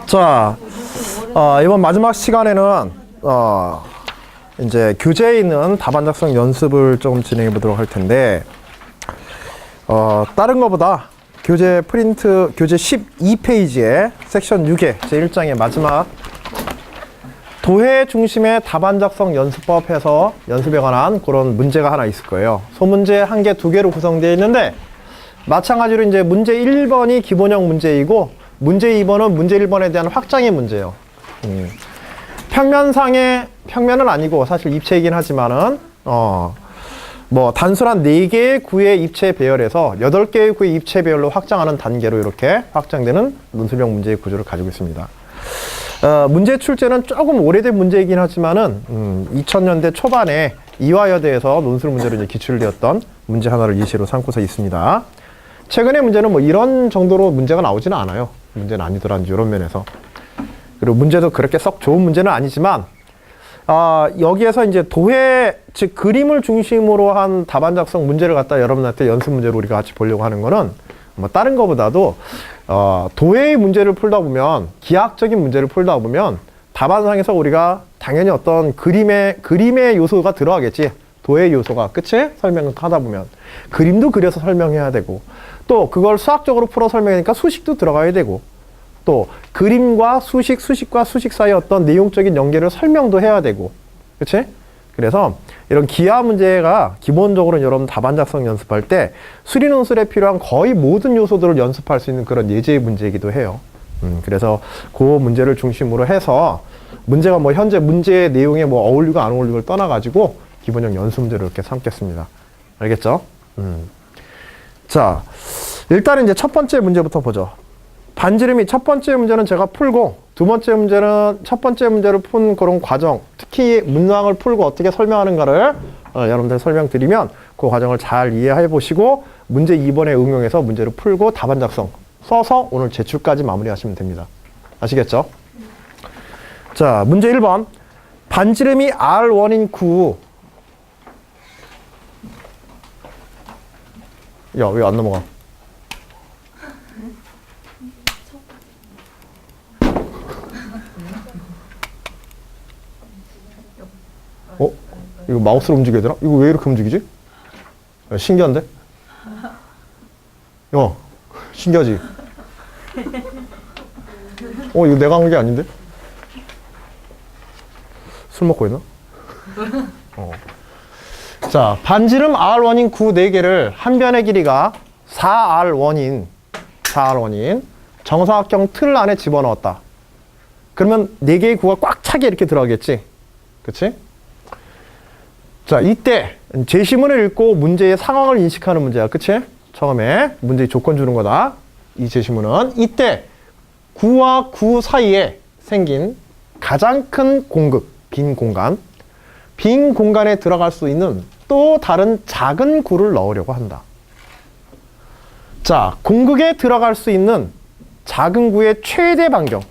자, 이번 마지막 시간에는 이제 교재에 있는 답안 작성 연습을 조금 진행해 보도록 할 텐데, 다른 것보다 교재 프린트, 교재 12페이지에 섹션 6의 제1장의 마지막 도해 중심의 답안 작성 연습법 해서 연습에 관한 그런 문제가 하나 있을 거예요. 소문제 1개, 2개로 구성되어 있는데, 마찬가지로 이제 문제 1번이 기본형 문제이고, 문제 2번은 문제 1번에 대한 확장의 문제예요. 평면은 아니고 사실 입체이긴 하지만은, 뭐 단순한 4개의 구의 입체 배열에서 8개의 구의 입체 배열로 확장하는 단계로 이렇게 확장되는 논술형 문제의 구조를 가지고 있습니다. 문제 출제는 조금 오래된 문제이긴 하지만은 2000년대 초반에 이화여대에서 논술 문제로 이제 기출되었던 문제 하나를 예시로 삼고서 있습니다. 최근의 문제는 뭐 이런 정도로 문제가 나오지는 않아요. 문제는 아니더란지 이런 면에서. 그리고 문제도 그렇게 썩 좋은 문제는 아니지만, 여기에서 이제 도해, 즉 그림을 중심으로 한 답안 작성 문제를 갖다 여러분한테 연습 문제로 우리가 같이 보려고 하는 거는 뭐 다른 것보다도 도해의 문제를 풀다 보면, 기하학적인 문제를 풀다 보면 답안상에서 우리가 당연히 어떤 그림의 요소가 들어가겠지. 도해 요소가, 그치? 설명을 하다 보면 그림도 그려서 설명해야 되고, 또 그걸 수학적으로 풀어 설명하니까 수식도 들어가야 되고, 또 그림과 수식, 수식과 수식 사이의 어떤 내용적인 연계를 설명도 해야 되고, 그치? 그래서 이런 기하 문제가 기본적으로 여러분 답안 작성 연습할 때 수리 논술에 필요한 거의 모든 요소들을 연습할 수 있는 그런 예제의 문제이기도 해요. 그래서 그 문제를 중심으로 해서 문제가 뭐 현재 문제의 내용에 뭐 어울리고 안 어울리고를 떠나가지고 기본형 연습 문제를 이렇게 삼겠습니다. 알겠죠? 자, 일단은 이제 첫 번째 문제부터 보죠. 반지름이 첫 번째 문제는 제가 풀고, 두 번째 문제는 첫 번째 문제를 푼 그런 과정, 특히 문항을 풀고 어떻게 설명하는가를 여러분들 설명드리면 그 과정을 잘 이해해 보시고 문제 2번에 응용해서 문제를 풀고 답안 작성 써서 오늘 제출까지 마무리하시면 됩니다. 아시겠죠? 자, 문제 1번. 반지름이 R1인 구. 야, 왜 안 넘어가? 이거 마우스로 움직여야 되나? 이거 왜 이렇게 움직이지? 야, 신기한데? 야, 신기하지? 이거 내가 한 게 아닌데? 술 먹고 있나? 자, 반지름 R1인 구 4개를 한 변의 길이가 4R1인 정사각형 틀 안에 집어넣었다. 그러면 4개의 구가 꽉 차게 이렇게 들어가겠지? 그치? 자, 이때 제시문을 읽고 문제의 상황을 인식하는 문제야. 그치? 처음에 문제의 조건 주는 거다. 이 제시문은 이때 구와 구 사이에 생긴 가장 큰 공급, 빈 공간에 들어갈 수 있는 또 다른 작은 구를 넣으려고 한다. 자, 공극에 들어갈 수 있는 작은 구의 최대 반경,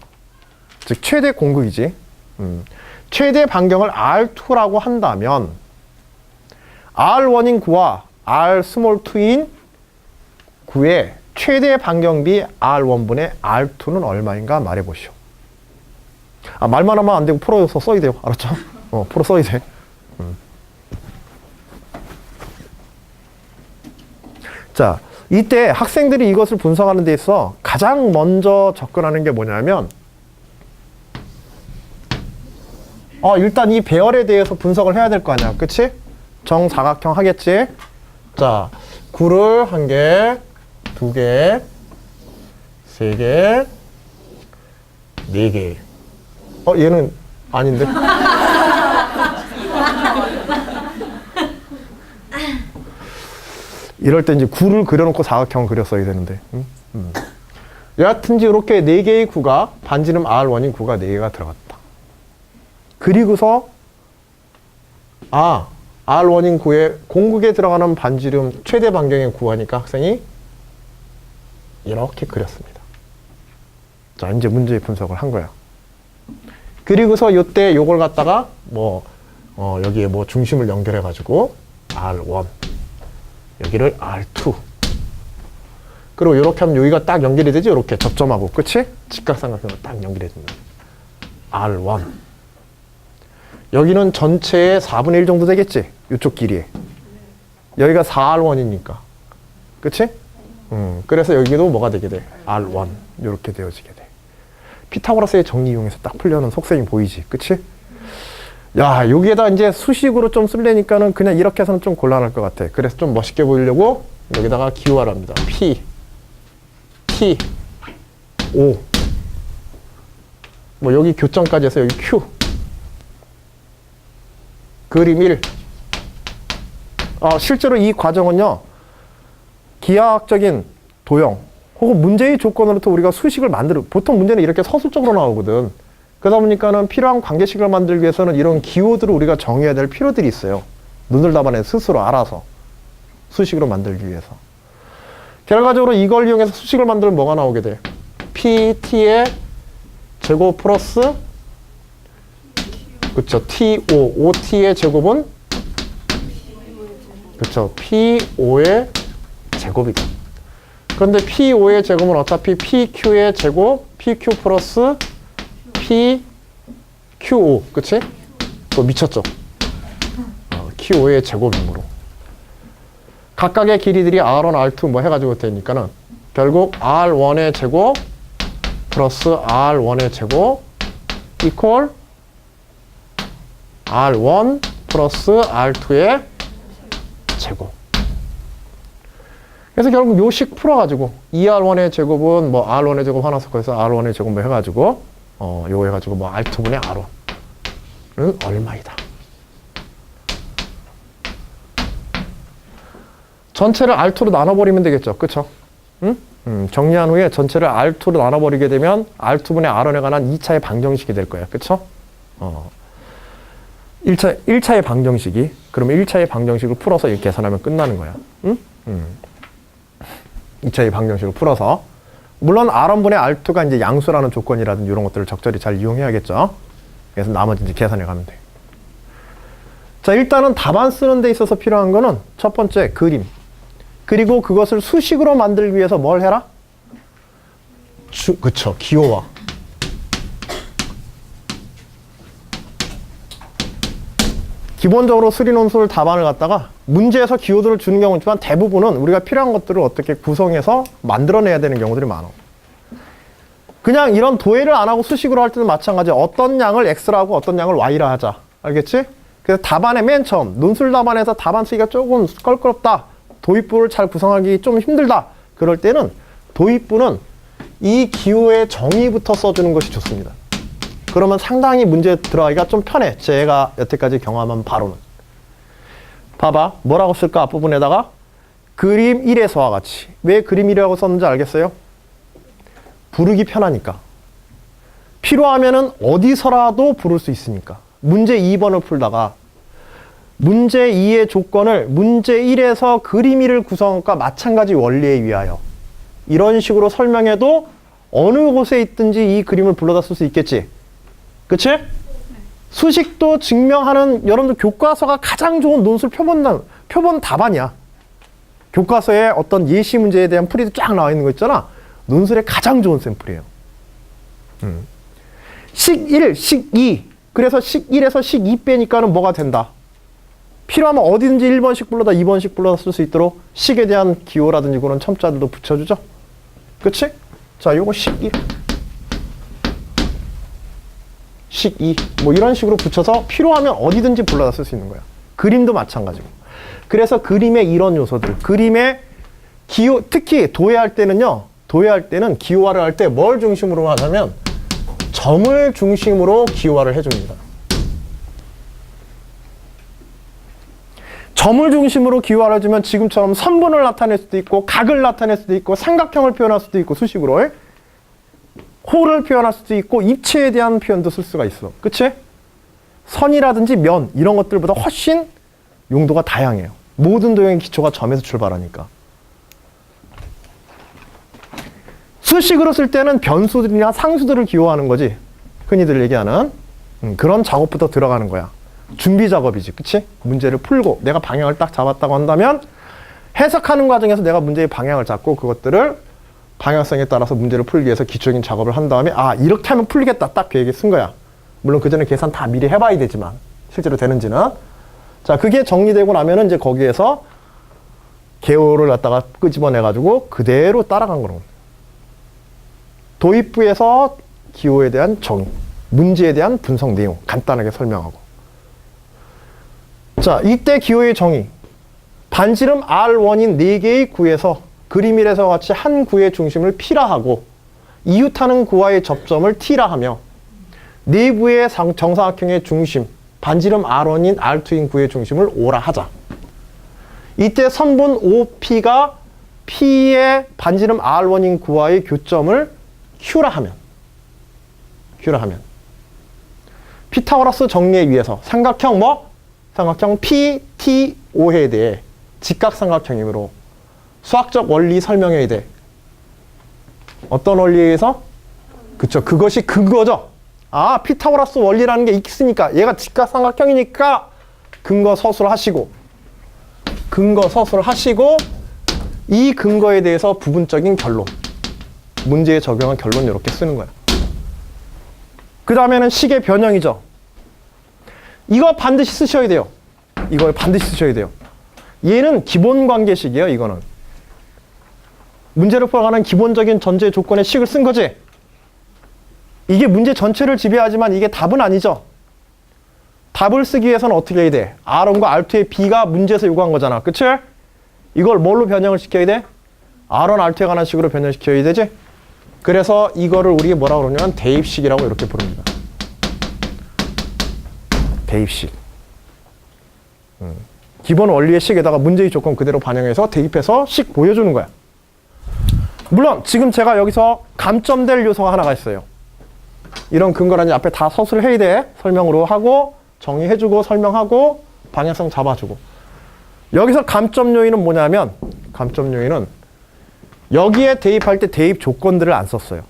즉 최대 공극이지. 최대 반경을 R2라고 한다면 R1인 구와 R 스몰 2인 구의 최대 반경비 R1분의 R2는 얼마인가 말해보시오. 말만 하면 안 되고 풀어서 써야 돼요. 알았죠? 풀어 써야 돼. 자, 이때 학생들이 이것을 분석하는 데 있어 가장 먼저 접근하는 게 뭐냐면, 일단 이 배열에 대해서 분석을 해야 될 거 아니야. 그치? 정사각형 하겠지? 자, 구를 1개, 2개, 3개, 4개. 얘는 아닌데? 이럴 때 이제 구를 그려놓고 사각형을 그렸어야 되는데. 여하튼지 이렇게 4개의 구가, 반지름 R1인 구가 4개가 들어갔다. 그리고서 R1인 구의 공극에 들어가는 반지름 최대 반경의 구하니까 학생이 이렇게 그렸습니다. 자, 이제 문제의 분석을 한 거야. 그리고서 이때 요걸 갖다가 여기에 중심을 연결해 가지고 R1, 여기를 R2 그리고 이렇게 하면 여기가 딱 연결이 되지. 이렇게 접점하고. 그치? 직각삼각형으로 딱 연결이 된다. R1. 여기는 전체의 4분의 1 정도 되겠지? 이쪽 길이에. 여기가 4R1이니까. 그치? 그래서 여기도 뭐가 되게 돼? R1. 이렇게 되어지게 돼. 피타고라스의 정리 이용해서 딱 풀려는 속셈이 보이지. 그치? 야, 여기에다 이제 수식으로 좀 쓰려니까는 그냥 이렇게 해서는 좀 곤란할 것 같아. 그래서 좀 멋있게 보이려고 여기다가 기호화를 합니다. P, T, O. 뭐 여기 교점까지 해서 여기 Q. 그림 1. 실제로 이 과정은요, 기하학적인 도형 혹은 문제의 조건으로부터 우리가 수식을 보통 문제는 이렇게 서술적으로 나오거든. 그러다 보니까는 필요한 관계식을 만들기 위해서는 이런 기호들을 우리가 정해야 될 필요들이 있어요. 눈을 답안에 스스로 알아서 수식으로 만들기 위해서. 결과적으로 이걸 이용해서 수식을 만들면 뭐가 나오게 돼? PT의 제곱 플러스 그쵸, TO, OT의 제곱은 그쵸, PO의 제곱이다. 그런데 PO의 제곱은 어차피 PQ의 제곱, PQ 플러스 PQO, 그치? 또 미쳤죠? QO의 제곱이므로. 각각의 길이들이 R1, R2 뭐 해가지고 되니까는 결국 R1의 제곱 플러스 R1의 제곱 이퀄 R1 플러스 R2의 제곱. 그래서 결국 요식 풀어가지고 2R1의 제곱은 뭐 R1의 제곱 하나 섞어서 R1의 제곱 뭐 해가지고 요거 해가지고 뭐 R2분의 R1은 얼마이다. 전체를 R2로 나눠버리면 되겠죠. 그쵸? 응? 정리한 후에 전체를 R2로 나눠버리게 되면 R2분의 R1에 관한 2차의 방정식이 될 거야. 그쵸? 1차의 방정식이, 그러면 1차의 방정식을 풀어서 이렇게 계산하면 끝나는 거야. 응? 2차의 방정식을 풀어서. 물론 R1분의 R2가 이제 양수라는 조건이라든지 이런 것들을 적절히 잘 이용해야겠죠. 그래서 나머지 이제 계산해 가면 돼. 자, 일단은 답안 쓰는 데 있어서 필요한 거는 첫 번째 그림. 그리고 그것을 수식으로 만들기 위해서 뭘 해라? 그쵸, 기호화. 기본적으로 수리논술 답안을 갖다가 문제에서 기호들을 주는 경우는 있지만 대부분은 우리가 필요한 것들을 어떻게 구성해서 만들어내야 되는 경우들이 많아. 그냥 이런 도해를 안 하고 수식으로 할 때도 마찬가지야. 어떤 양을 X라 하고 어떤 양을 Y라 하자. 알겠지? 그래서 답안의 맨 처음, 논술 답안에서 답안 쓰기가 조금 껄끄럽다. 도입부를 잘 구성하기 좀 힘들다. 그럴 때는 도입부는 이 기호의 정의부터 써주는 것이 좋습니다. 그러면 상당히 문제 들어가기가 좀 편해. 제가 여태까지 경험한 바로는. 봐봐. 뭐라고 쓸까? 앞부분에다가 그림 1에서와 같이. 왜 그림 1이라고 썼는지 알겠어요? 부르기 편하니까. 필요하면은 어디서라도 부를 수 있으니까. 문제 2번을 풀다가 문제 2의 조건을 문제 1에서 그림 1을 구성함과 마찬가지 원리에 의하여 이런 식으로 설명해도 어느 곳에 있든지 이 그림을 불러다 쓸 수 있겠지. 그치? 수식도 증명하는 여러분들 교과서가 가장 좋은 논술 표본 답안이야. 교과서에 어떤 예시 문제에 대한 풀이도 쫙 나와 있는 거 있잖아. 논술의 가장 좋은 샘플이에요. 식 1, 식 2. 그래서 식 1에서 식 2 빼니까는 뭐가 된다? 필요하면 어디든지 1번씩 불러다 2번씩 불러다 쓸 수 있도록 식에 대한 기호라든지 그런 첨자들도 붙여주죠. 그치? 자, 요거 식 1. 식 2. 뭐 이런 식으로 붙여서 필요하면 어디든지 불러다 쓸 수 있는 거야. 그림도 마찬가지고. 그래서 그림의 이런 요소들, 그림의 기호, 특히 도해할 때는요, 도해할 때는 기호화를 할 때 뭘 중심으로 하냐면 점을 중심으로 기호화를 해줍니다. 점을 중심으로 기호화를 해주면 지금처럼 선분을 나타낼 수도 있고 각을 나타낼 수도 있고 삼각형을 표현할 수도 있고 수식으로 호를 표현할 수도 있고 입체에 대한 표현도 쓸 수가 있어. 그치? 선이라든지 면 이런 것들보다 훨씬 용도가 다양해요. 모든 도형의 기초가 점에서 출발하니까. 수식으로 쓸 때는 변수들이나 상수들을 기호하는 거지. 흔히들 얘기하는 그런 작업부터 들어가는 거야. 준비 작업이지. 그치? 문제를 풀고 내가 방향을 딱 잡았다고 한다면 해석하는 과정에서 내가 문제의 방향을 잡고 그것들을 방향성에 따라서 문제를 풀기 위해서 기초적인 작업을 한 다음에 아 이렇게 하면 풀리겠다 딱 계획에 쓴 거야. 물론 그 전에 계산 다 미리 해봐야 되지만 실제로 되는지는. 자 그게 정리되고 나면은 이제 거기에서 개요를 갖다가 끄집어내가지고 그대로 따라간 거는 도입부에서 기호에 대한 정의, 문제에 대한 분석 내용 간단하게 설명하고. 자 이때 기호의 정의, 반지름 R1인 4개의 구에서 그림일에서 같이 한 구의 중심을 P라 하고 이웃하는 구와의 접점을 T라 하며 내부의 정사각형의 중심, 반지름 R1인 R2인 구의 중심을 O라 하자. 이때 선분 OP가 P의 반지름 R1인 구와의 교점을 Q라 하면 피타고라스 정리에 의해서 삼각형 삼각형 PTO에 대해 직각삼각형이므로 수학적 원리 설명에 대해 어떤 원리에 의해서? 그쵸, 그것이 근거죠. 아 피타고라스 원리라는 게 있으니까 얘가 직각삼각형이니까 근거 서술을 하시고 이 근거에 대해서 부분적인 결론, 문제에 적용한 결론 이렇게 쓰는 거야. 그 다음에는 식의 변형이죠. 이거 반드시 쓰셔야 돼요. 이걸 반드시 쓰셔야 돼요. 얘는 기본 관계식이에요. 이거는 문제를 풀어가는 기본적인 전제 조건의 식을 쓴 거지. 이게 문제 전체를 지배하지만 이게 답은 아니죠. 답을 쓰기 위해서는 어떻게 해야 돼? R1과 R2의 B가 문제에서 요구한 거잖아. 그치? 이걸 뭘로 변형을 시켜야 돼? R1, R2에 관한 식으로 변형시켜야 되지? 그래서 이거를 우리가 뭐라고 그러냐면 대입식이라고 이렇게 부릅니다. 대입식. 기본 원리의 식에다가 문제의 조건 그대로 반영해서 대입해서 식 보여주는 거야. 물론 지금 제가 여기서 감점될 요소가 하나가 있어요. 이런 근거라니 앞에 다 서술을 해야 돼. 설명으로 하고 정의해주고 설명하고 방향성 잡아주고. 여기서 감점 요인은 뭐냐면 감점 요인은 여기에 대입할 때 대입 조건들을 안 썼어요.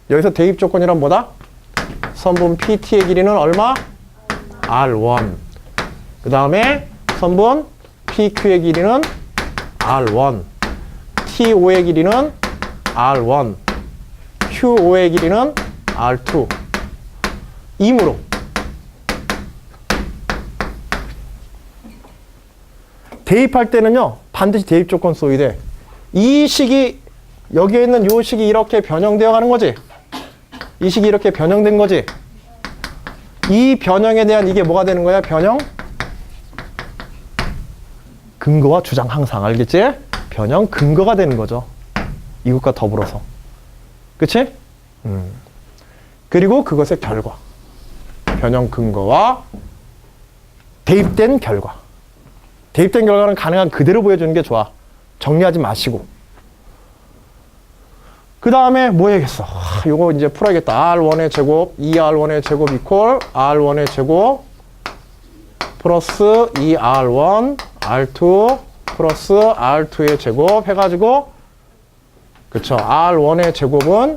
여기서 대입 조건이란 뭐다? 선분 PT의 길이는 얼마? R1. 그 다음에 선분 PQ의 길이는 R1. T5의 길이는 R1. Q5의 길이는 R2. 이므로 대입할 때는요 반드시 대입 조건 써야 돼. 이 식이 여기에 있는 이 식이 이렇게 변형되어 가는 거지. 이 식이 이렇게 변형된 거지. 이 변형에 대한 이게 뭐가 되는 거야? 변형? 근거와 주장 항상 알겠지? 변형 근거가 되는 거죠. 이것과 더불어서. 그치? 그리고 그것의 결과. 변형 근거와 대입된 결과. 대입된 결과는 가능한 그대로 보여주는 게 좋아. 정리하지 마시고. 그 다음에 뭐 해야겠어? 요거 이제 풀어야겠다. R1의 제곱, 2R1의 제곱 이퀄 R1의 제곱 플러스 2R1, R2 플러스 R2의 제곱 해가지고 그쵸. R1의 제곱은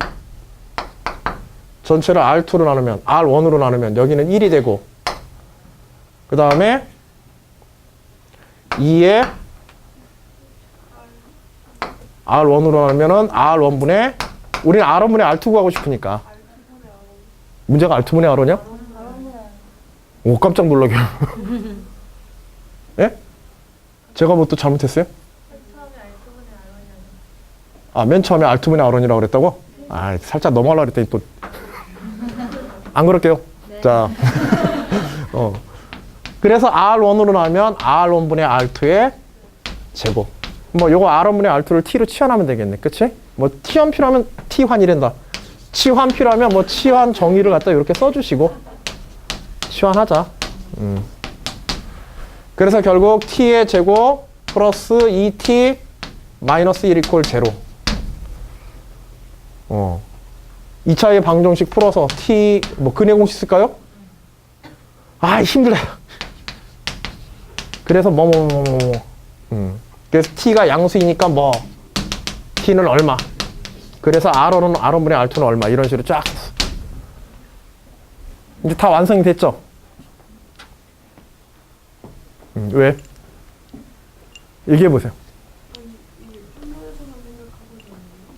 전체를 R2로 나누면 R1으로 나누면 여기는 1이 되고 그 다음에 2에 R1으로 나누면은 R1분의 우리는 R1분의 R2 구하고 싶으니까 문제가 R2분의 R이냐? 오 깜짝 놀라게. 예? 제가 뭐 또 잘못했어요? 아, 맨 처음에 R2분의 R이라고 그랬다고? 아, 살짝 넘어가려고 그랬더니 또 안 그럴게요. 네. 자, 그래서 R1으로 나오면 R1분의 R2의 제곱. 뭐 요거 R1분의 R2를 T로 치환하면 되겠네. 그치? 뭐 T환 필요하면 T환이란다. 치환 필요하면 뭐 치환 정의를 갖다 이렇게 써주시고 치환하자. 그래서 결국 T의 제곱 플러스 2T 마이너스 1 이퀄 제로. 2차의 방정식 풀어서 T 뭐 근해 공식 쓸까요? 아 힘들어요. 그래서 그래서 T가 양수이니까 뭐 T는 얼마. 그래서 R1은 R1분의 R2는 얼마. 이런 식으로 쫙 했어. 이제 다 완성이 됐죠? 왜? 얘기해 보세요.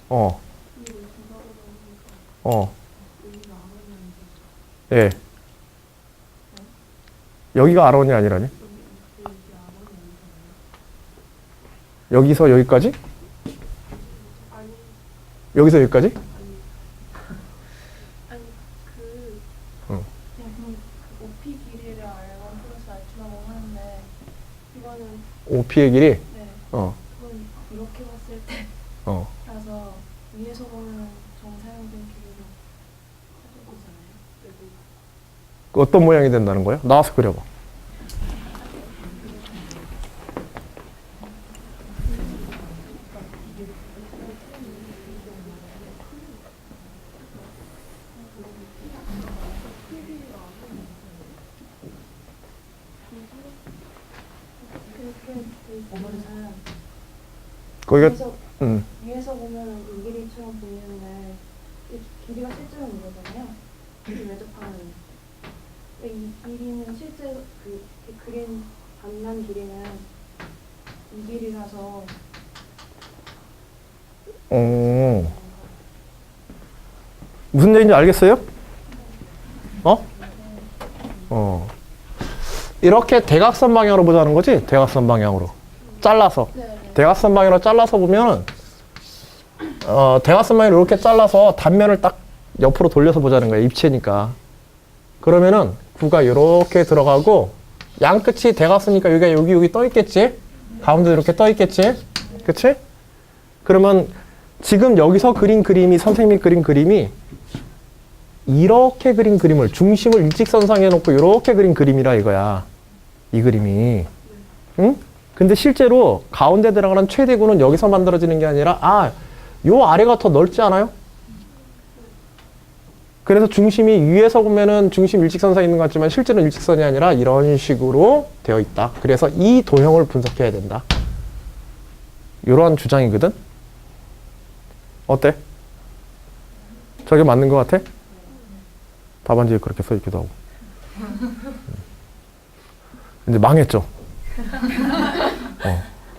어. 예. 여기가 R1이 아니라니? 여기서 여기까지? 여기서 여기까지? 아니 응. 그냥 OP 길이를 R1 플러스 R2라고 하는데 이거는 OP의 길이? 네 어. 그건 이렇게 봤을 때 어. 라서 위에서 보면 정사용된 길이로 해도 되잖아요. 어떤 모양이 된다는 거예요? 나와서 그려봐. 이렇게 보면은 거기가, 위에서 보면 이 길이처럼 보이는데 이 길이가 실제로는 이거잖아요. 이 외접하는 이 길이는 실제 그 그린 반난 길이는 이 길이라서 무슨 얘기인지 알겠어요? 이렇게 대각선 방향으로 보자는 거지? 대각선 방향으로. 잘라서. 대각선 방향으로 잘라서 보면, 대각선 방향으로 이렇게 잘라서 단면을 딱 옆으로 돌려서 보자는 거야. 입체니까. 그러면은 구가 이렇게 들어가고, 양 끝이 대각선이니까 여기가 여기 떠 있겠지? 가운데 이렇게 떠 있겠지? 그치? 그러면 지금 여기서 그린 그림이, 선생님이 그린 그림이 이렇게 그린 그림을 중심을 일직선상에 해놓고 이렇게 그린 그림이라 이거야. 이 그림이. 응? 근데 실제로 가운데 들어가는 최대구는 여기서 만들어지는 게 아니라 요 아래가 더 넓지 않아요? 그래서 중심이 위에서 보면은 중심 일직선상에 있는 것 같지만 실제는 일직선이 아니라 이런 식으로 되어 있다. 그래서 이 도형을 분석해야 된다. 이러한 주장이거든? 어때? 저게 맞는 것 같아? 답안지에 그렇게 써 있기도 하고. 근데 망했죠?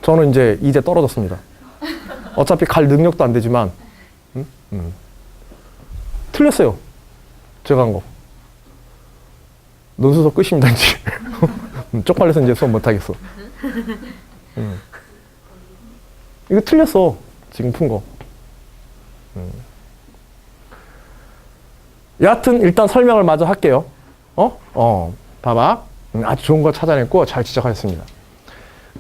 저는 이제 떨어졌습니다. 어차피 갈 능력도 안 되지만, 틀렸어요. 제가 한 거. 논술서 끝입니다, 이제. 쪽팔려서 이제 수업 못하겠어. 이거 틀렸어. 지금 푼 거. 여하튼 일단 설명을 마저 할게요. 봐봐. 아주 좋은 거 찾아냈고 잘 지적하셨습니다.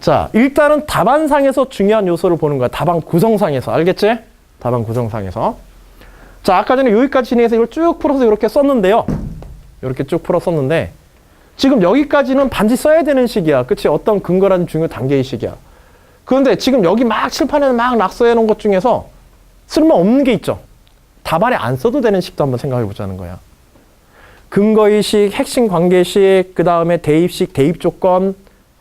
자, 일단은 답안상에서 중요한 요소를 보는 거야. 답안 구성상에서. 알겠지? 답안 구성상에서. 자, 아까 전에 여기까지 진행해서 이걸 쭉 풀어서 이렇게 썼는데요. 이렇게 쭉 풀어 썼는데 지금 여기까지는 반드시 써야 되는 식이야. 그치? 어떤 근거라는 중요 단계의 식이야. 그런데 지금 여기 막 칠판에 막 낙서해 놓은 것 중에서 쓸모없는 게 있죠. 답안에 안 써도 되는 식도 한번 생각해 보자는 거야. 근거의식, 핵심 관계식, 그 다음에 대입식, 대입조건,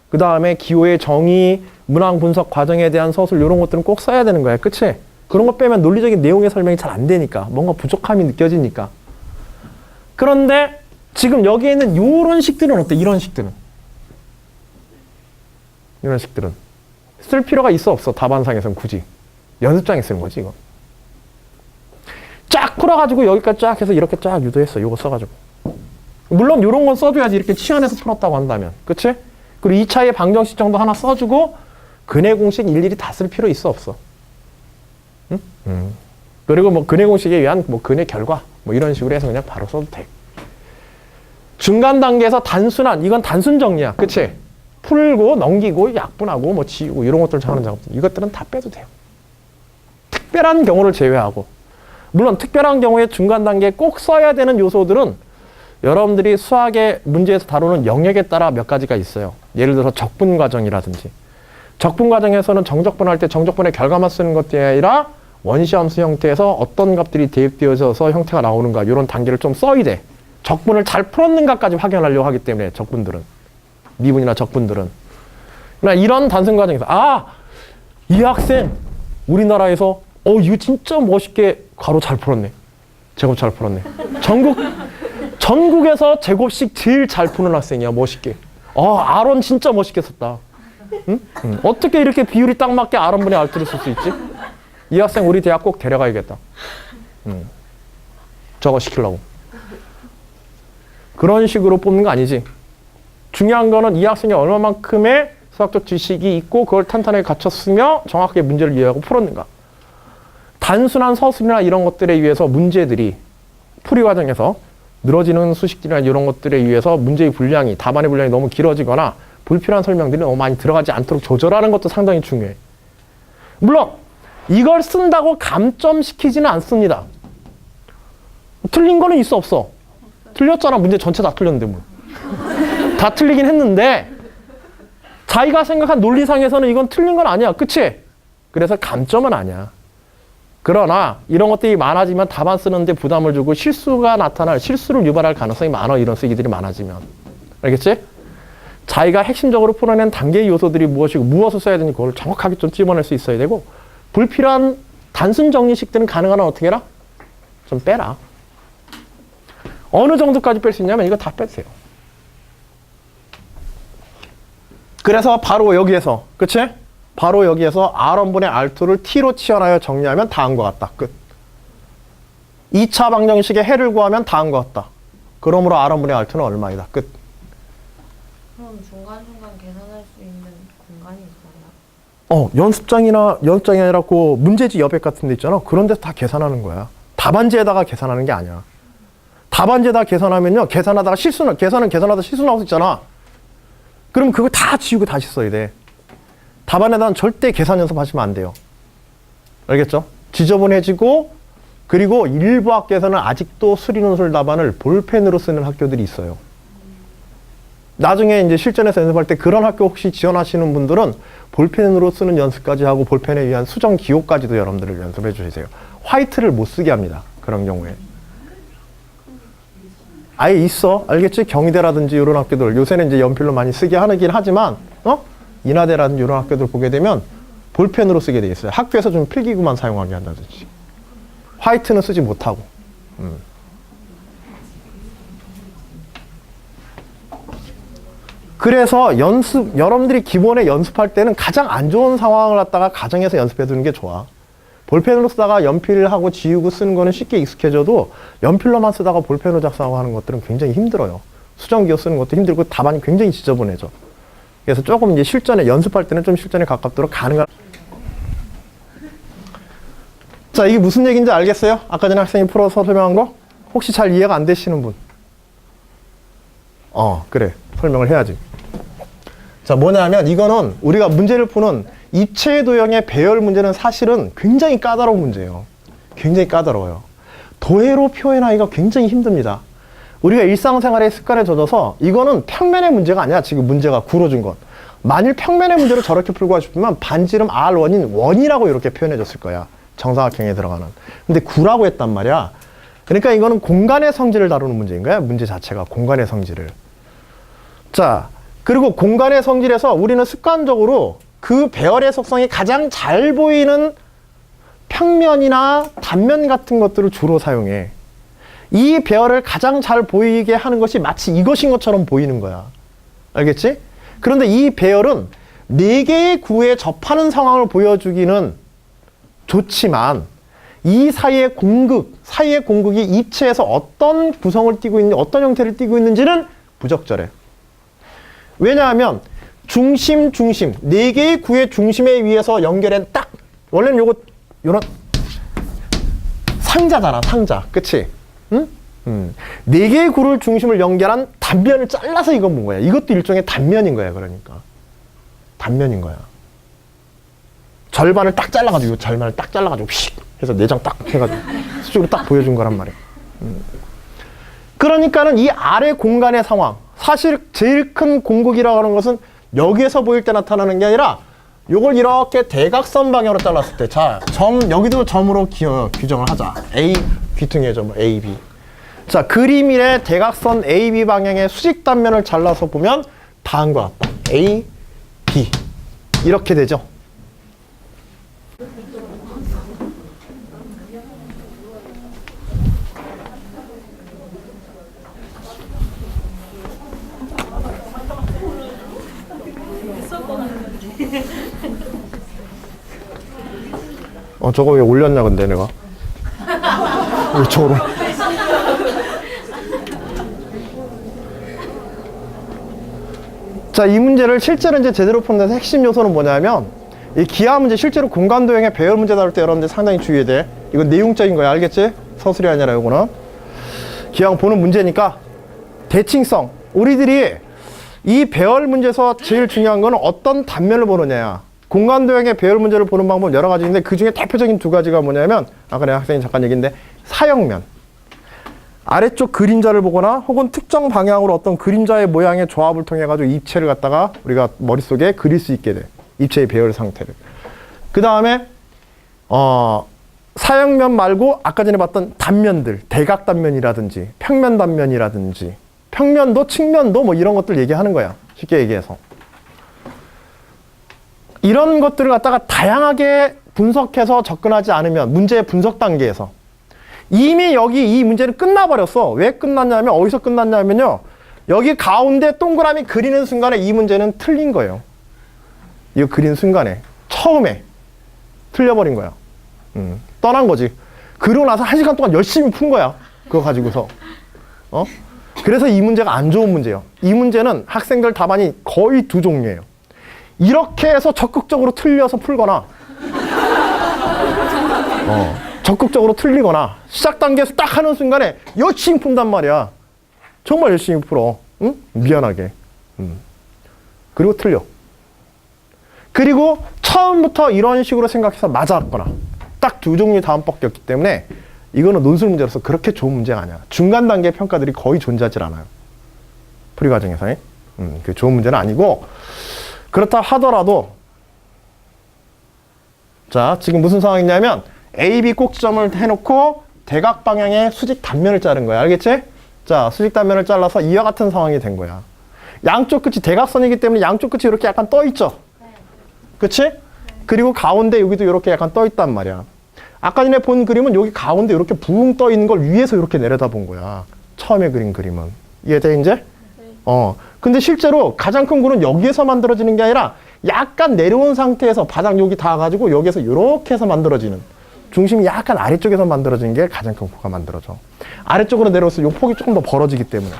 그 다음에 기호의 정의, 문항 분석 과정에 대한 서술 이런 것들은 꼭 써야 되는 거야. 그치? 그런 거 빼면 논리적인 내용의 설명이 잘 안 되니까. 뭔가 부족함이 느껴지니까. 그런데 지금 여기에 있는 이런 식들은 어때? 이런 식들은. 이런 식들은. 쓸 필요가 있어 없어? 답안상에서는 굳이. 연습장에 쓰는 거지 이거. 쫙 풀어가지고 여기까지 쫙 해서 이렇게 쫙 유도했어. 이거 써가지고. 물론 이런 건 써줘야지 이렇게 치환해서 풀었다고 한다면. 그치? 그리고 2차의 방정식 정도 하나 써주고 근해 공식 일일이 다 쓸 필요 있어 없어? 응? 그리고 뭐 근해 공식에 의한 뭐 근해 결과 뭐 이런 식으로 해서 그냥 바로 써도 돼. 중간 단계에서 단순한 이건 단순 정리야. 그치? 풀고 넘기고 약분하고 뭐 지우고 이런 것들 하는 작업들 이것들은 다 빼도 돼요. 특별한 경우를 제외하고 물론 특별한 경우에 중간 단계에 꼭 써야 되는 요소들은 여러분들이 수학의 문제에서 다루는 영역에 따라 몇 가지가 있어요. 예를 들어서 적분 과정이라든지 적분 과정에서는 정적분할 때 정적분의 결과만 쓰는 것이 아니라 원시함수 형태에서 어떤 값들이 대입되어져서 형태가 나오는가 이런 단계를 좀 써야 돼. 적분을 잘 풀었는가까지 확인하려고 하기 때문에 적분들은 미분이나 적분들은 이런 단순 과정에서 이 학생 우리나라에서 이거 진짜 멋있게 괄호 잘 풀었네. 제곱 잘 풀었네. 전국에서 제곱식 제일 잘 푸는 학생이야. 멋있게. R1 진짜 멋있게 썼다. 응? 어떻게 이렇게 비율이 딱 맞게 R분의 R2를 쓸 수 있지? 이 학생 우리 대학 꼭 데려가야겠다. 저거 시키려고. 그런 식으로 뽑는 거 아니지. 중요한 거는 이 학생이 얼마만큼의 수학적 지식이 있고 그걸 탄탄하게 갖췄으며 정확하게 문제를 이해하고 풀었는가. 단순한 서술이나 이런 것들에 의해서 문제들이 풀이 과정에서 늘어지는 수식들이나 이런 것들에 의해서 문제의 분량이, 답안의 분량이 너무 길어지거나 불필요한 설명들이 너무 많이 들어가지 않도록 조절하는 것도 상당히 중요해. 물론 이걸 쓴다고 감점시키지는 않습니다. 틀린 거는 있어 없어? 틀렸잖아. 문제 전체 다 틀렸는데 뭐. 다 틀리긴 했는데 자기가 생각한 논리상에서는 이건 틀린 건 아니야. 그치? 그래서 감점은 아니야. 그러나 이런 것들이 많아지면 답안 쓰는데 부담을 주고 실수가 나타날, 실수를 유발할 가능성이 많아. 이런 쓰기들이 많아지면. 알겠지? 자기가 핵심적으로 풀어낸 단계의 요소들이 무엇이고 무엇을 써야 되는지 그걸 정확하게 좀 집어낼 수 있어야 되고 불필요한 단순 정리식들은 가능한 한 어떻게 해라? 좀 빼라. 어느 정도까지 뺄 수 있냐면 이거 다 빼세요. 그래서 바로 여기에서, 그치? 바로 여기에서 R1분의 R2를 T로 치환하여 정리하면 다 한 것 같다. 끝. 2차 방정식의 해를 구하면 다 한 것 같다. 그러므로 R1분의 R2는 얼마이다. 끝. 그럼 중간중간 계산할 수 있는 공간이 있어요? 연습장이 아니라 그 문제지 여백 같은 데 있잖아. 그런 데서 다 계산하는 거야. 답안지에다가 계산하는 게 아니야. 답안지에다 계산하면요. 계산하다가 계산하다 실수 나올 수 있잖아. 그럼 그거 다 지우고 다시 써야 돼. 답안에다는 절대 계산 연습하시면 안 돼요. 알겠죠? 지저분해지고 그리고 일부 학교에서는 아직도 수리논술 답안을 볼펜으로 쓰는 학교들이 있어요. 나중에 이제 실전에서 연습할 때 그런 학교 혹시 지원하시는 분들은 볼펜으로 쓰는 연습까지 하고 볼펜에 의한 수정 기호까지도 여러분들을 연습해 주세요. 화이트를 못 쓰게 합니다. 그런 경우에. 아예 있어. 알겠지? 경희대라든지 이런 학교들. 요새는 이제 연필로 많이 쓰게 하긴 하지만, 인하대라든지 이런 학교들 보게 되면 볼펜으로 쓰게 돼 있어요. 학교에서 좀 필기구만 사용하게 한다든지. 화이트는 쓰지 못하고. 그래서 여러분들이 기본에 연습할 때는 가장 안 좋은 상황을 갖다가 가정에서 연습해 두는 게 좋아. 볼펜으로 쓰다가 연필하고 지우고 쓰는 거는 쉽게 익숙해져도 연필로만 쓰다가 볼펜으로 작성하고 하는 것들은 굉장히 힘들어요. 수정기호 쓰는 것도 힘들고 답안이 굉장히 지저분해져. 그래서 조금 이제 실전에 연습할 때는 좀 실전에 가깝도록 가능한. 자, 이게 무슨 얘기인지 알겠어요? 아까 전에 학생이 풀어서 설명한 거? 혹시 잘 이해가 안 되시는 분? 그래. 설명을 해야지. 자, 뭐냐면 이거는 우리가 문제를 푸는 입체 도형의 배열 문제는 사실은 굉장히 까다로운 문제예요. 굉장히 까다로워요. 도해로 표현하기가 굉장히 힘듭니다. 우리가 일상생활의 습관에 젖어서 이거는 평면의 문제가 아니야. 지금 문제가 구로 준 건. 만일 평면의 문제를 저렇게 풀고 하고 싶으면 반지름 R1인 원이라고 이렇게 표현해 줬을 거야. 정사각형에 들어가는. 근데 구라고 했단 말이야. 그러니까 이거는 공간의 성질을 다루는 문제인 거야. 문제 자체가 공간의 성질을. 자, 그리고 공간의 성질에서 우리는 습관적으로 그 배열의 속성이 가장 잘 보이는 평면이나 단면 같은 것들을 주로 사용해. 이 배열을 가장 잘 보이게 하는 것이 마치 이것인 것처럼 보이는 거야. 알겠지? 그런데 이 배열은 4개의 구에 접하는 상황을 보여주기는 좋지만 이 사이의 공극이 입체에서 어떤 구성을 띠고 있는지, 어떤 형태를 띠고 있는지는 부적절해. 왜냐하면 중심, 4개의 구의 중심에 의해서 연결한 딱, 원래는 요런 상자잖아, 상자. 그치? 응? 4개의 구를 중심을 연결한 단면을 잘라서 이건 본 거야. 이것도 일종의 단면인 거야, 그러니까. 단면인 거야. 절반을 딱 잘라가지고, 휙! 해서 내장 딱 해가지고, 수직으로 딱 보여준 거란 말이야. 그러니까는 이 아래 공간의 상황, 사실 제일 큰 공극이라고 하는 것은 여기에서 보일 때 나타나는 게 아니라 요걸 이렇게 대각선 방향으로 잘랐을 때, 자, 여기도 점으로 규정을 하자. A, 귀퉁이의 점 A, B. 자, 그림의 대각선 A, B 방향의 수직 단면을 잘라서 보면 다 한 것 같다. A, B. 이렇게 되죠. 저거 왜 올렸냐 근데 내가 이쪽으로. 자, 이 문제를 실제로 이제 제대로 푸는 데서 핵심 요소는 뭐냐면 이 기하 문제, 실제로 공간 도형의 배열 문제 다룰 때 여러분들 상당히 주의해야 돼. 이건 내용적인 거야, 알겠지? 서술이 아니라 이거는 기하형 보는 문제니까 대칭성. 우리들이 이 배열 문제에서 제일 중요한 거는 어떤 단면을 보느냐야. 공간 도형의 배열 문제를 보는 방법은 여러 가지인데 그 중에 대표적인 두 가지가 뭐냐면 아까 내가 학생이 잠깐 얘기했는데 사형면. 아래쪽 그림자를 보거나 혹은 특정 방향으로 어떤 그림자의 모양의 조합을 통해 가지고 입체를 갖다가 우리가 머릿속에 그릴 수 있게 돼. 입체의 배열 상태를. 그 다음에 사형면 말고 아까 전에 봤던 단면들, 대각 단면이라든지 평면 단면이라든지 평면도, 측면도 뭐 이런 것들 얘기하는 거야. 쉽게 얘기해서. 이런 것들을 갖다가 다양하게 분석해서 접근하지 않으면 문제의 분석 단계에서 이미 여기 이 문제는 끝나버렸어. 왜 끝났냐면 어디서 끝났냐면요. 여기 가운데 동그라미 그리는 순간에 이 문제는 틀린 거예요. 이거 그린 순간에 처음에 틀려버린 거야. 떠난 거지. 그러고 나서 1시간 동안 열심히 푼 거야. 그거 가지고서. 그래서 이 문제가 안 좋은 문제예요. 이 문제는 학생들 답안이 거의 두 종류예요. 이렇게 해서 적극적으로 틀려서 풀거나 적극적으로 틀리거나 시작 단계에서 딱 하는 순간에 열심히 푼단 말이야. 정말 열심히 풀어. 응? 미안하게. 그리고 틀려. 그리고 처음부터 이런 식으로 생각해서 맞았거나 딱 두 종류의 답안밖에 없기 때문에 이거는 논술 문제로서 그렇게 좋은 문제가 아니야. 중간 단계 평가들이 거의 존재하지 않아요. 풀이 과정에서. 그 좋은 문제는 아니고 그렇다 하더라도 자, 지금 무슨 상황이냐면 A, B 꼭지점을 해놓고 대각 방향의 수직 단면을 자른 거야. 알겠지? 자, 수직 단면을 잘라서 이와 같은 상황이 된 거야. 양쪽 끝이 대각선이기 때문에 양쪽 끝이 이렇게 약간 떠 있죠? 그치? 그리고 가운데 여기도 이렇게 약간 떠 있단 말이야. 아까 전에 본 그림은 여기 가운데 이렇게 붕 떠 있는 걸 위에서 이렇게 내려다 본 거야. 처음에 그린 그림은. 이해돼, 이제? 근데 실제로 가장 큰 구는 여기에서 만들어지는 게 아니라 약간 내려온 상태에서 바닥 여기 닿아가지고 여기에서 이렇게 해서 만들어지는 중심이 약간 아래쪽에서 만들어지는 게 가장 큰 구가 만들어져. 아래쪽으로 내려올수록 요 폭이 조금 더 벌어지기 때문에.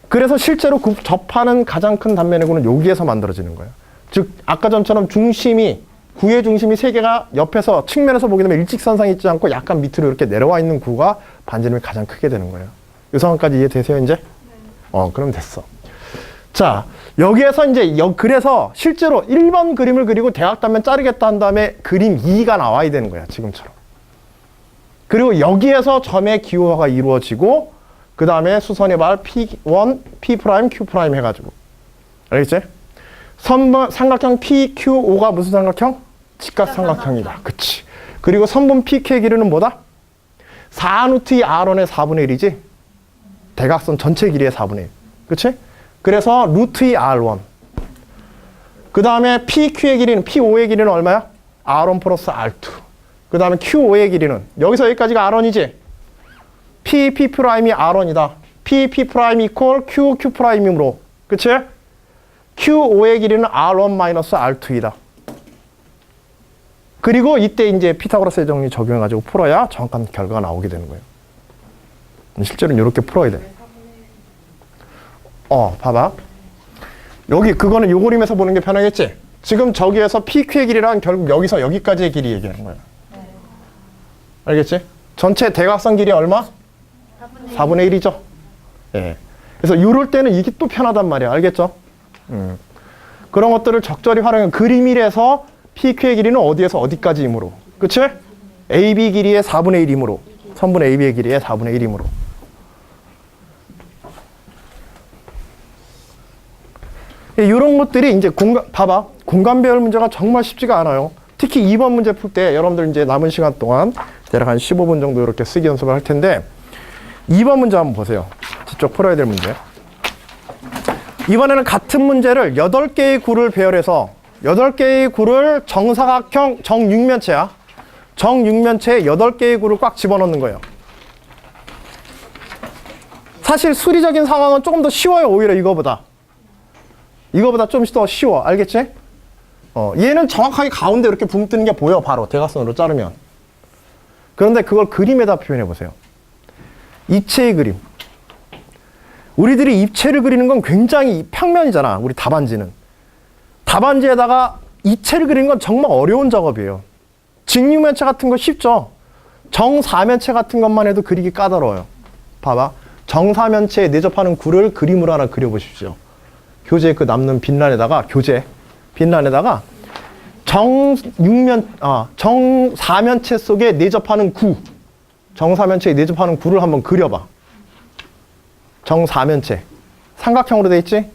그래서 실제로 접하는 가장 큰 단면의 구는 여기에서 만들어지는 거예요. 즉 아까 전처럼 중심이 구의 중심이 세 개가 옆에서 측면에서 보게 되면 일직선상에 있지 않고 약간 밑으로 이렇게 내려와 있는 구가 반지름이 가장 크게 되는 거예요. 이 상황까지 이해되세요 이제? 그럼 됐어. 자, 여기에서 이제 그래서 실제로 1번 그림을 그리고 대각단면 자르겠다 한 다음에 그림 2가 나와야 되는 거야. 지금처럼. 그리고 여기에서 점의 기호화가 이루어지고 그 다음에 수선의 발 P1, P', Q' 해가지고. 알겠지? 삼각형 PQO가 무슨 삼각형? 직각삼각형이다. 그치. 그리고 선분 PQ의 길이는 뭐다? 4루트 R1의 4분의 1이지? 대각선 전체 길이의 4분의 1. 그치? 그래서 루트 2 R1. 그 다음에 PQ의 길이는, P5의 길이는 얼마야? R1 플러스 R2. 그 다음에 Q5의 길이는, 여기서 여기까지가 R1이지? P'이 R1이다. P 이퀄 Q'이므로. 그치? Q5의 길이는 R1 마이너스 R2이다. 그리고 이때 이제 피타고라스의 정리 적용해가지고 풀어야 정확한 결과가 나오게 되는 거예요. 실제로는 이렇게 풀어야 돼. 봐봐. 여기 그거는 요 그림에서 보는 게 편하겠지? 지금 저기에서 PQ의 길이랑 결국 여기서 여기까지의 길이 얘기하는 거야. 알겠지? 전체 대각선 길이 얼마? 4분의 1이죠. 예. 그래서 이럴 때는 이게 또 편하단 말이야. 알겠죠? 그런 것들을 적절히 활용해. 그림 1에서 PQ의 길이는 어디에서 어디까지이므로. 그치? AB 길이의 4분의 1이므로. 선분 AB의 길이의 4분의 1이므로. 이런 것들이 이제 봐봐. 공간 배열 문제가 정말 쉽지가 않아요. 특히 2번 문제 풀 때 여러분들 이제 남은 시간 동안 대략 한 15분 정도 이렇게 쓰기 연습을 할 텐데 2번 문제 한번 보세요. 직접 풀어야 될 문제. 이번에는 같은 문제를 8개의 구를 배열해서 8개의 구를 정사각형 정육면체야. 정육면체에 8개의 구를 꽉 집어넣는 거예요. 사실 수리적인 상황은 조금 더 쉬워요. 오히려 이거보다 좀 더 쉬워. 알겠지? 얘는 정확하게 가운데 이렇게 붕 뜨는 게 보여. 바로 대각선으로 자르면. 그런데 그걸 그림에다 표현해 보세요. 입체의 그림. 우리들이 입체를 그리는 건 굉장히 평면이잖아. 우리 답안지는. 답안지에다가 입체를 그리는 건 정말 어려운 작업이에요. 직육면체 같은 거 쉽죠. 정사면체 같은 것만 해도 그리기 까다로워요. 봐봐. 정사면체에 내접하는 구를 그림으로 하나 그려보십시오. 교재 그 남는 빈란에다가 빈란에다가 정사면체 속에 내접하는 구, 정사면체에 내접하는 구를 한번 그려봐. 정사면체 삼각형으로 돼 있지?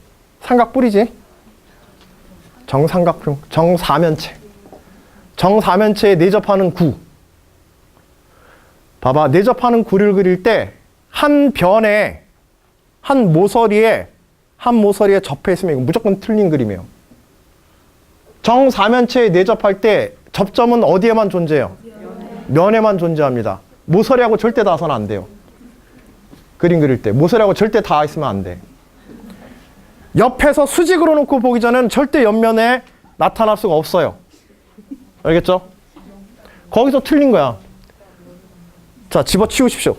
삼각뿔이지? 정삼각형, 정사면체에 내접하는 구. 봐봐. 내접하는 구를 그릴 때 한 변에, 한 모서리에 접해 있으면 이거 무조건 틀린 그림이에요. 정사면체에 내접할 때 접점은 어디에만 존재해요? 면에만 존재합니다. 모서리하고 절대 닿아서는 안 돼요. 그림 그릴 때 모서리하고 절대 닿아 있으면 안 돼. 옆에서 수직으로 놓고 보기 전에는 절대 옆면에 나타날 수가 없어요. 알겠죠? 거기서 틀린 거야. 자, 집어치우십시오.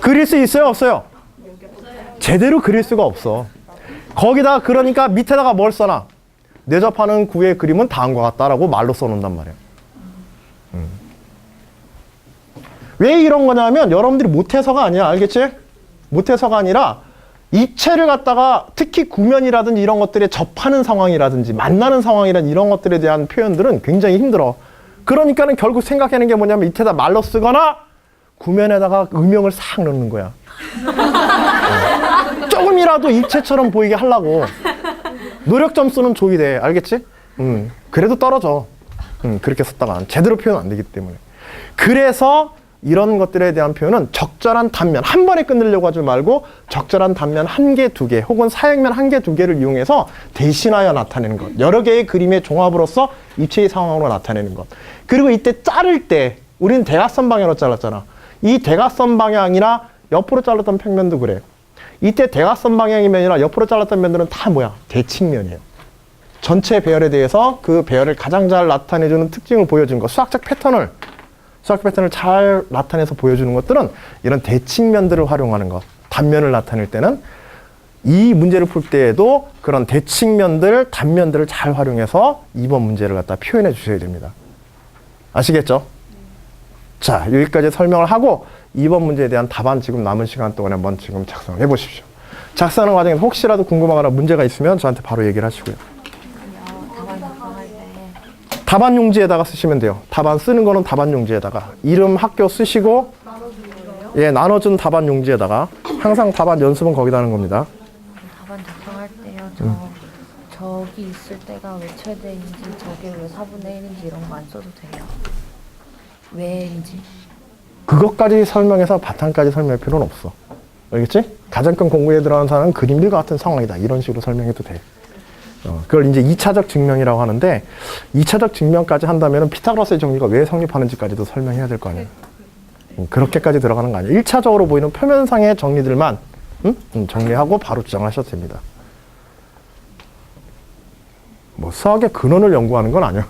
그릴 수 있어요? 없어요? 제대로 그릴 수가 없어. 거기다가 그러니까 밑에다가 뭘 써놔? 내접하는 구의 그림은 다음과 같다라고 말로 써놓는단 말이에요. 왜 이런 거냐면 여러분들이 못해서가 아니야. 알겠지? 못해서가 아니라 입체를 갖다가 특히 구면이라든지 이런 것들에 접하는 상황이라든지 만나는 상황이라든지 이런 것들에 대한 표현들은 굉장히 힘들어. 그러니까는 결국 생각하는 게 뭐냐면 밑에다 말로 쓰거나 구면에다가 음영을 싹 넣는 거야. 조금이라도 입체처럼 보이게 하려고 노력 점수는 줘야 돼. 알겠지? 그래도 떨어져. 그렇게 썼다가 제대로 표현 안 되기 때문에. 그래서 이런 것들에 대한 표현은 적절한 단면, 한 번에 끝내려고 하지 말고 적절한 단면 한 개, 두 개, 혹은 사형면 한 개, 두 개를 이용해서 대신하여 나타내는 것. 여러 개의 그림의 종합으로서 입체의 상황으로 나타내는 것. 그리고 이때 자를 때 우리는 대각선 방향으로 잘랐잖아. 이 대각선 방향이나 옆으로 잘랐던 평면도 그래. 이때 대각선 방향의 면이나 옆으로 잘랐던 면들은 다 뭐야? 대칭면이에요. 전체 배열에 대해서 그 배열을 가장 잘 나타내주는 특징을 보여주는 것. 수학적 패턴을 잘 나타내서 보여주는 것들은 이런 대칭면들을 활용하는 것. 단면을 나타낼 때는 이 문제를 풀 때에도 그런 대칭면들, 단면들을 잘 활용해서 2번 문제를 갖다 표현해 주셔야 됩니다. 아시겠죠? 자, 여기까지 설명을 하고 2번 문제에 대한 답안 지금 남은 시간 동안에 한번 지금 작성해 보십시오. 작성하는 과정에서 혹시라도 궁금하거나 문제가 있으면 저한테 바로 얘기를 하시고요. 답안 작성할 때 답안 용지에다가 쓰시면 돼요. 답안 쓰는 거는 답안 용지에다가 이름 학교 쓰시고 나눠준 답안 용지에다가 항상 답안 연습은 거기다 하는 겁니다. 답안 작성할 때요. 저기 있을 때가 왜 최대인지 저게 왜 4분의 1인지 이런 거 안 써도 돼요. 왜인지. 그것까지 설명해서 바탕까지 설명할 필요는 없어. 알겠지? 가장 큰 공부에 들어가는 사람은 그림들과 같은 상황이다. 이런 식으로 설명해도 돼. 그걸 이제 2차적 증명이라고 하는데 2차적 증명까지 한다면 피타고라스의 정리가 왜 성립하는지까지도 설명해야 될 거 아니에요. 그렇게까지 들어가는 거 아니에요. 1차적으로 보이는 표면상의 정리들만 정리하고 바로 주장하셔도 됩니다. 뭐 수학의 근원을 연구하는 건 아니야.